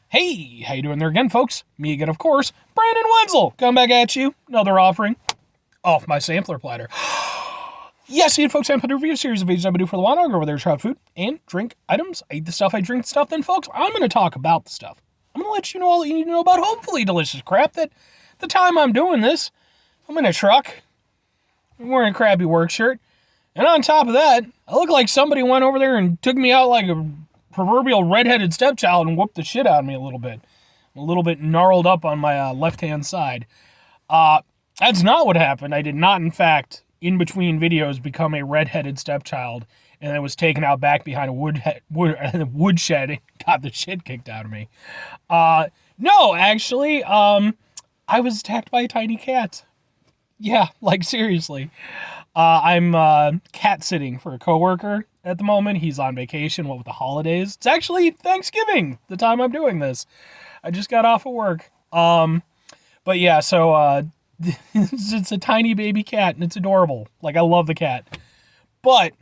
Hey, how you doing there again, folks? Me again, of course, Brandon Wenzel. Come back at you. Another offering off my sampler platter. Yes, you folks, I'm going to review a series of videos I do for the one. I'll go over there, try out food and drink items. I eat the stuff, I drink the stuff. Then, folks, I'm going to talk about the stuff. I'm going to let you know all that you need to know about hopefully delicious crap that the time I'm doing this, I'm in a truck. I'm wearing a crappy work shirt. And on top of that, I look like somebody went over there and took me out like a proverbial redheaded stepchild and whooped the shit out of me a little bit. I'm a little bit gnarled up on my left-hand side. That's not what happened. I did not, in fact, in between videos, become a redheaded stepchild, and I was taken out back behind a woodshed and got the shit kicked out of me. No, actually, I was attacked by a tiny cat. Yeah, like seriously. I'm cat sitting for a coworker at the moment. He's on vacation, what with the holidays. It's actually Thanksgiving, the time I'm doing this. I just got off of work. But yeah, so it's a tiny baby cat, and it's adorable. Like, I love the cat. But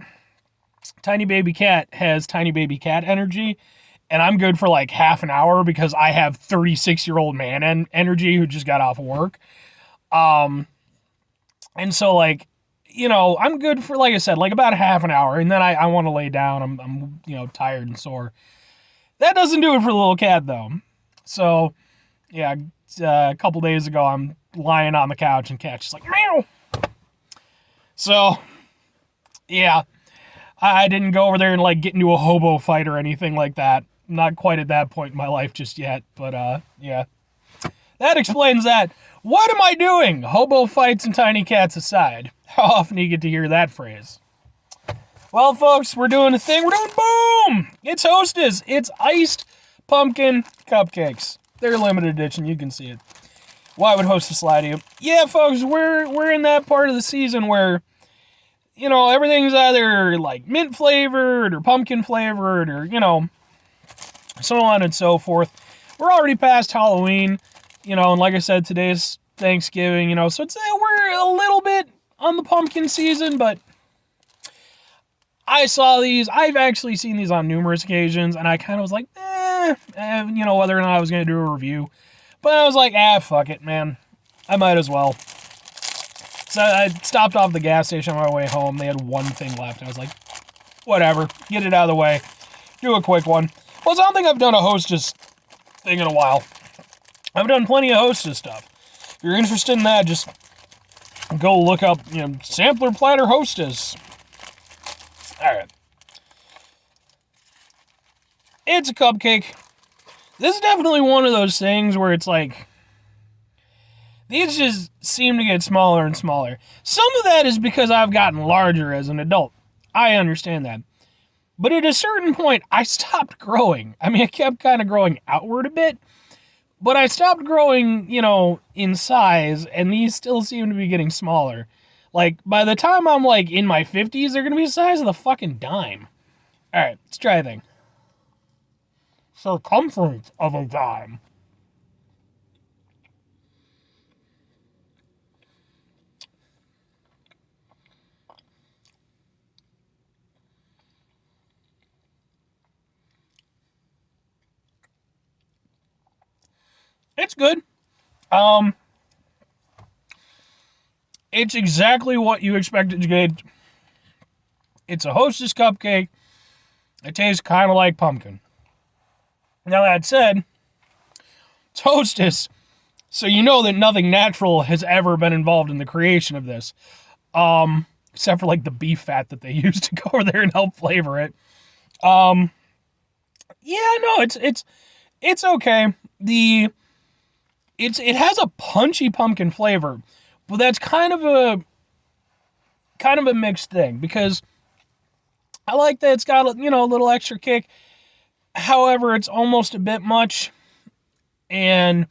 tiny baby cat has tiny baby cat energy, and I'm good for like half an hour because I have 36-year-old man energy who just got off of work. And so, like, you know, I'm good for, like I said, like about half an hour, and then I want to lay down. I'm you know, tired and sore. That doesn't do it for the little cat, though. So, yeah, a couple days ago, I'm lying on the couch, and cat's just like, meow. So, yeah, I didn't go over there and, like, get into a hobo fight or anything like that. Not quite at that point in my life just yet, but, yeah. That explains that. What am I doing? Hobo fights and tiny cats aside. How often do you get to hear that phrase? Well, folks, we're doing a thing. We're doing boom! It's Hostess. It's iced pumpkin cupcakes. They're limited edition. You can see it. Why would Hostess lie to you? Yeah, folks, we're in that part of the season where, you know, everything's either like mint flavored or pumpkin flavored or, you know, so on and so forth. We're already past Halloween. You know, and like I said, today's Thanksgiving, you know, so it's, we're a little bit on the pumpkin season, but I saw these. I've actually seen these on numerous occasions, and I kind of was like, you know, whether or not I was going to do a review. But I was like, fuck it, man. I might as well. So I stopped off at the gas station on my way home. They had one thing left. I was like, whatever, get it out of the way. Do a quick one. Plus, I don't think I've done a Hostess thing in a while. I've done plenty of Hostess stuff. If you're interested in that, just go look up, you know, sampler platter Hostess. Alright. It's a cupcake. This is definitely one of those things where it's like, these just seem to get smaller and smaller. Some of that is because I've gotten larger as an adult. I understand that. But at a certain point, I stopped growing. I mean, I kept kind of growing outward a bit. But I stopped growing, you know, in size, and these still seem to be getting smaller. Like, by the time I'm, like, in my 50s, they're going to be the size of the fucking dime. Alright, let's try a thing. Circumference of a dime. It's good. It's exactly what you expect it to get. It's a Hostess cupcake. It tastes kind of like pumpkin. Now, that said, it's Hostess, so you know that nothing natural has ever been involved in the creation of this. Except for, like, the beef fat that they use to go over there and help flavor it. Yeah, no, it's okay. It has a punchy pumpkin flavor, but that's kind of a mixed thing, because I like that it's got, you know, a little extra kick. However, it's almost a bit much, and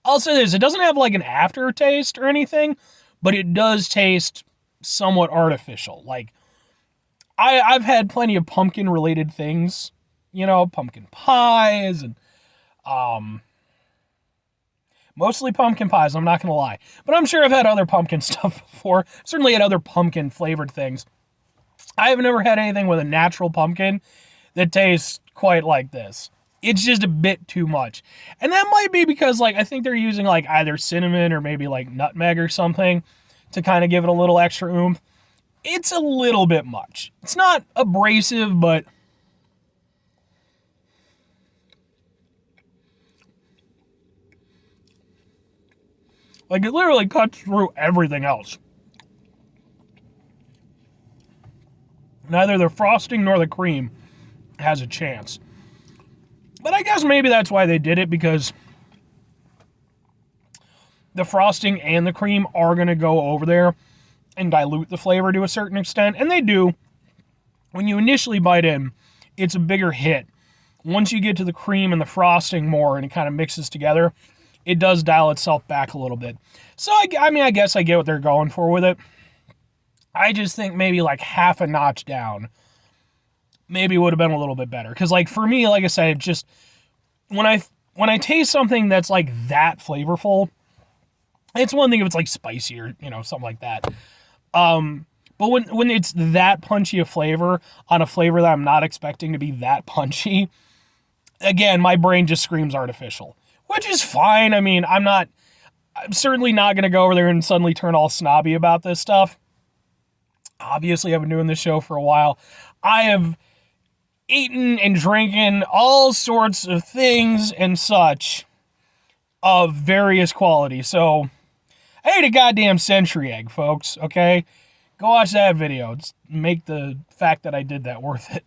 I'll say this, it doesn't have like an aftertaste or anything, but it does taste somewhat artificial. Like, I've had plenty of pumpkin related things, you know, pumpkin pies and mostly pumpkin pies, I'm not going to lie. But I'm sure I've had other pumpkin stuff before. Certainly had other pumpkin flavored things. I have never had anything with a natural pumpkin that tastes quite like this. It's just a bit too much. And that might be because, like, I think they're using, like, either cinnamon or maybe, like, nutmeg or something to kind of give it a little extra oomph. It's a little bit much. It's not abrasive, but like, it literally cuts through everything else. Neither the frosting nor the cream has a chance. But I guess maybe that's why they did it, because the frosting and the cream are going to go over there and dilute the flavor to a certain extent. And they do. When you initially bite in, it's a bigger hit. Once you get to the cream and the frosting more and it kind of mixes together, it does dial itself back a little bit. So, I mean, I guess I get what they're going for with it. I just think maybe like half a notch down maybe would have been a little bit better. Because, like, for me, like I said, it just, when I taste something that's like that flavorful, it's one thing if it's like spicy or, you know, something like that. But when it's that punchy a flavor on a flavor that I'm not expecting to be that punchy, again, my brain just screams artificial, which is fine. I mean, I'm certainly not going to go over there and suddenly turn all snobby about this stuff. Obviously, I've been doing this show for a while. I have eaten and drinking all sorts of things and such of various quality. So, I ate a goddamn century egg, folks, okay? Go watch that video. Just make the fact that I did that worth it.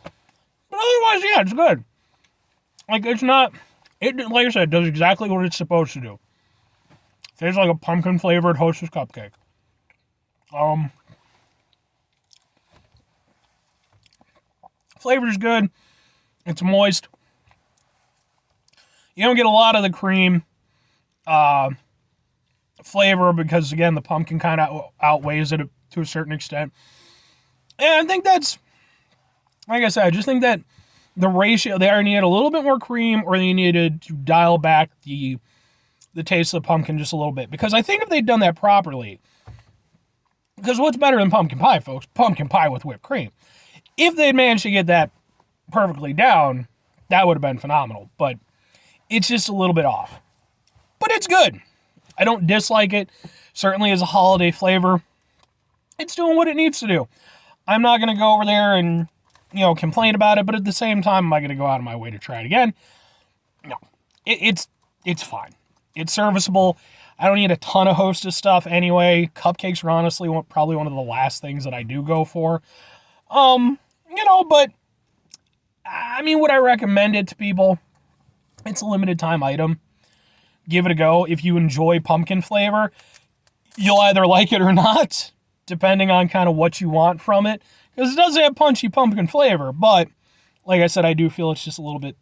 But otherwise, yeah, it's good. Like, it's not... like I said, it does exactly what it's supposed to do. It tastes like a pumpkin-flavored Hostess cupcake. Flavor's good. It's moist. You don't get a lot of the cream flavor because, again, the pumpkin kind of outweighs it to a certain extent. And I think that's, like I said, I just think that the ratio, they either needed a little bit more cream or they needed to dial back the taste of the pumpkin just a little bit. Because I think if they'd done that properly, because what's better than pumpkin pie, folks? Pumpkin pie with whipped cream. If they'd managed to get that perfectly down, that would have been phenomenal. But it's just a little bit off. But it's good. I don't dislike it. Certainly as a holiday flavor, it's doing what it needs to do. I'm not going to go over there and, you know, complain about it, but at the same time, am I going to go out of my way to try it again? No. It's fine. It's serviceable. I don't need a ton of Hostess stuff anyway. Cupcakes are honestly probably one of the last things that I do go for. You know, but, I mean, would I recommend it to people? It's a limited time item. Give it a go. If you enjoy pumpkin flavor, you'll either like it or not, depending on kind of what you want from it. Because it does have punchy pumpkin flavor, but, like I said, I do feel it's just a little bit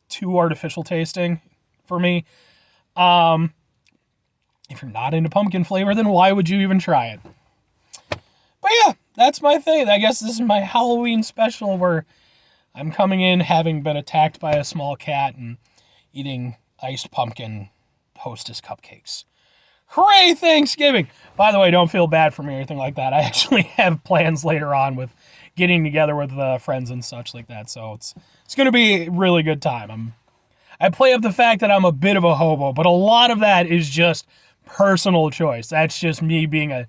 too artificial tasting for me. If you're not into pumpkin flavor, then why would you even try it? But yeah, that's my thing. I guess this is my Halloween special where I'm coming in having been attacked by a small cat and eating iced pumpkin Hostess cupcakes. Hooray, Thanksgiving! By the way, don't feel bad for me or anything like that. I actually have plans later on with getting together with friends and such like that. So it's going to be a really good time. I play up the fact that I'm a bit of a hobo, but a lot of that is just personal choice. That's just me being a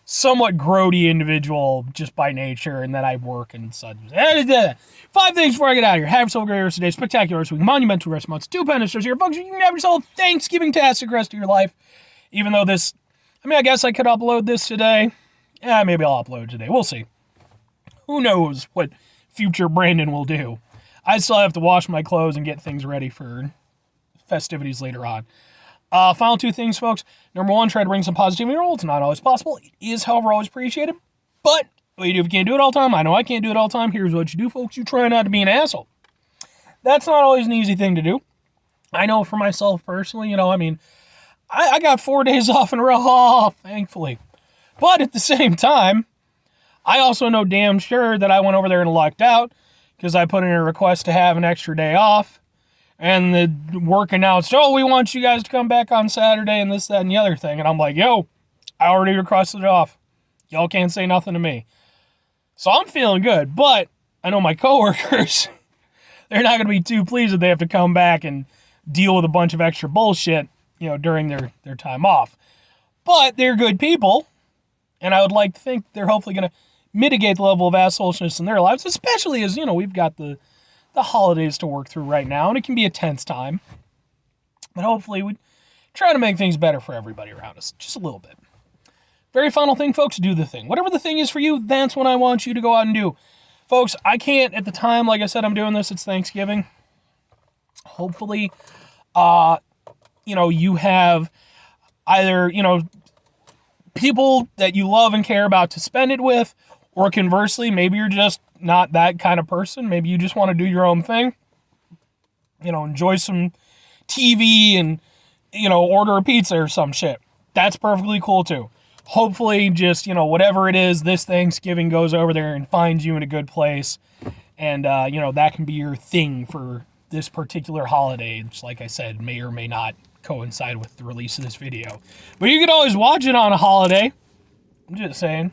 somewhat grody individual just by nature, and then I work and such. 5 things before I get out of here. Have yourself a great rest of the day, spectacular rest of the week, monumental rest of months, 2 penitents here. Folks, you can have yourself a Thanksgiving-tastic rest of your life. Even though this, I mean, I guess I could upload this today. Yeah, maybe I'll upload today. We'll see. Who knows what future Brandon will do. I still have to wash my clothes and get things ready for festivities later on. Final 2 things, folks. Number 1, try to bring some positivity in your role. It's not always possible. It is, however, always appreciated. But what you do if you can't do it all the time, I know I can't do it all the time. Here's what you do, folks. You try not to be an asshole. That's not always an easy thing to do. I know for myself personally, you know, I mean, I got 4 days off in a row, thankfully. But at the same time, I also know damn sure that I went over there and lucked out because I put in a request to have an extra day off. And the work announced, oh, we want you guys to come back on Saturday and this, that, and the other thing. And I'm like, yo, I already requested it off. Y'all can't say nothing to me. So I'm feeling good. But I know my coworkers, they're not going to be too pleased that they have to come back and deal with a bunch of extra bullshit, during their time off. But they're good people, and I would like to think they're hopefully going to mitigate the level of assholishness in their lives, especially as, we've got the holidays to work through right now, and it can be a tense time. But hopefully we try to make things better for everybody around us, just a little bit. Very final thing, folks, do the thing. Whatever the thing is for you, that's what I want you to go out and do. Folks, I can't, at the time, like I said, I'm doing this, it's Thanksgiving. Hopefully, you have either, people that you love and care about to spend it with, or conversely, maybe you're just not that kind of person. Maybe you just want to do your own thing. Enjoy some TV and, order a pizza or some shit. That's perfectly cool too. Hopefully just, whatever it is, this Thanksgiving goes over there and finds you in a good place. And, that can be your thing for this particular holiday, which, like I said, may or may not coincide with the release of this video. But you can always watch it on a holiday. I'm just saying.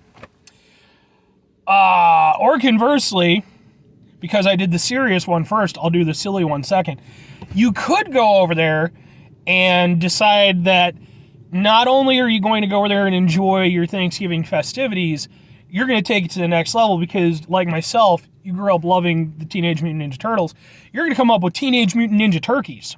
Or conversely, because I did the serious one first, I'll do the silly one second. You could go over there and decide that not only are you going to go over there and enjoy your Thanksgiving festivities, you're going to take it to the next level because, like myself, you grew up loving the Teenage Mutant Ninja Turtles. You're going to come up with Teenage Mutant Ninja Turkeys.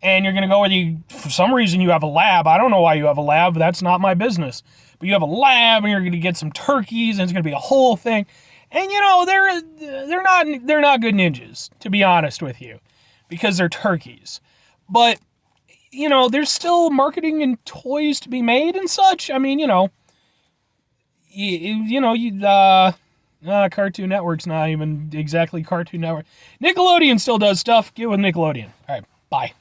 And you're going to go with for some reason you have a lab. I don't know why you have a lab, but that's not my business. But you have a lab and you're going to get some turkeys and it's going to be a whole thing. And they're not good ninjas, to be honest with you, because they're turkeys. But there's still marketing and toys to be made and such. I mean, Cartoon Network's not even exactly Cartoon Network. Nickelodeon still does stuff. Get with Nickelodeon. All right, bye.